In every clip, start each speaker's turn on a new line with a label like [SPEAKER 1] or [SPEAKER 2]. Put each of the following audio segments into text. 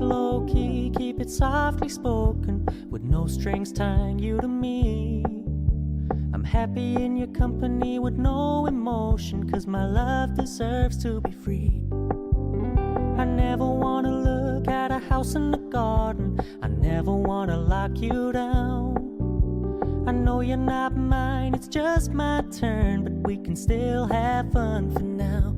[SPEAKER 1] low-key, keep it softly spoken, with no strings tying you to me. I'm happy in your company with no emotion, 'cause my love deserves to be free. I never wanna look at a house in the garden, I never wanna lock you down. I know you're not mine, it's just my turn, but we can still have fun for now.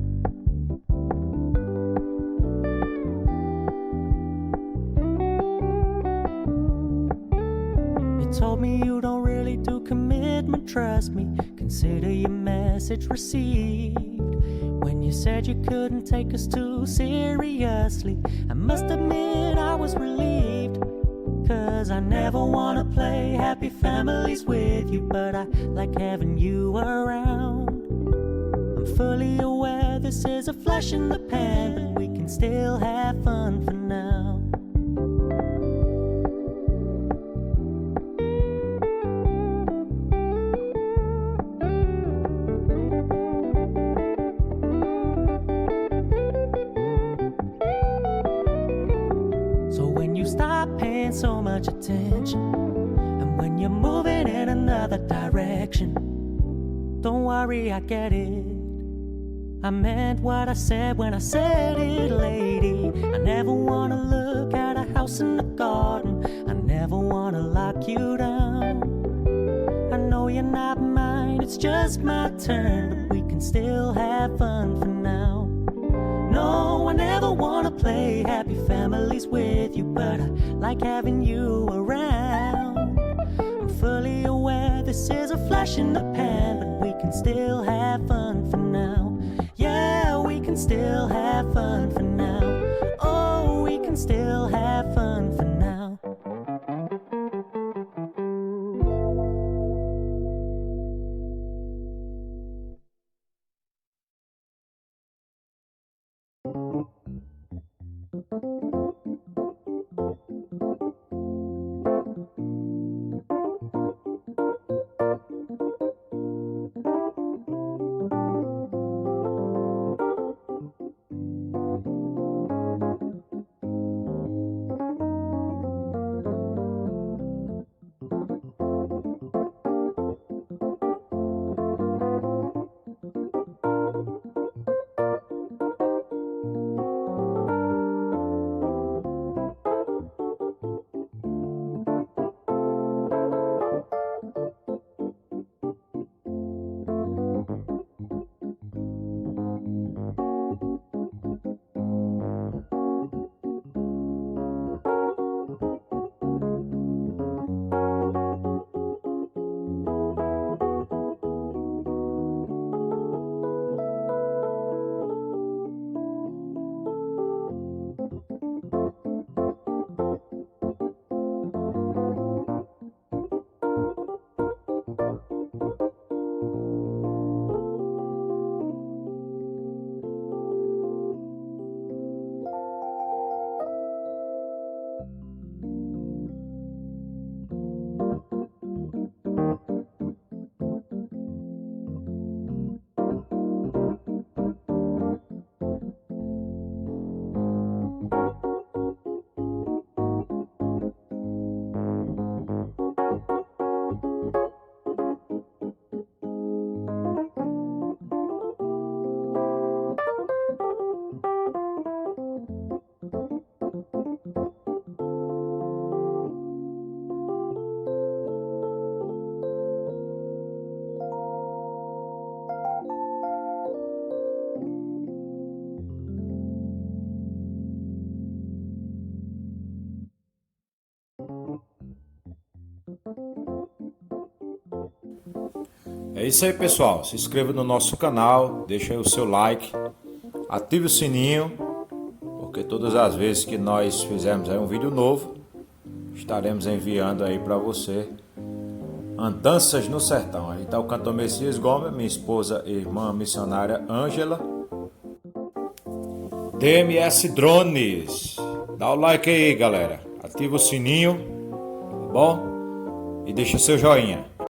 [SPEAKER 1] You told me you don't really do commitment, trust me, consider your message received. When you said you couldn't take us too seriously, I must admit I was relieved. 'Cause I never wanna play happy families with you, but I like having you around. I'm fully aware this is a flash in the pan, but we can still have fun for now. So when you stop paying so much attention, and when you're moving in another direction, don't worry, I get it. I meant what I said when I said it, lady. I never wanna look at a house in the garden, I never wanna lock you down. I know you're not mine, it's just my turn, but we can still have fun for now. No, I never wanna play happy families with you, but I like having you around. I'm fully aware this is a flash in the pan, but we can still have fun for now. Yeah, we can still have fun for now. Oh, we can still have fun for now.
[SPEAKER 2] É isso aí, pessoal. Se inscreva no nosso canal, deixa aí o seu like, ative o sininho, porque todas as vezes que nós fizermos aí um vídeo novo, estaremos enviando aí para você Andanças no Sertão. Aí tá o cantor Messias Gomes, minha esposa e irmã missionária Ângela. DMS Drones. Dá o like aí, galera. Ativa o sininho, tá bom? E deixa seu joinha.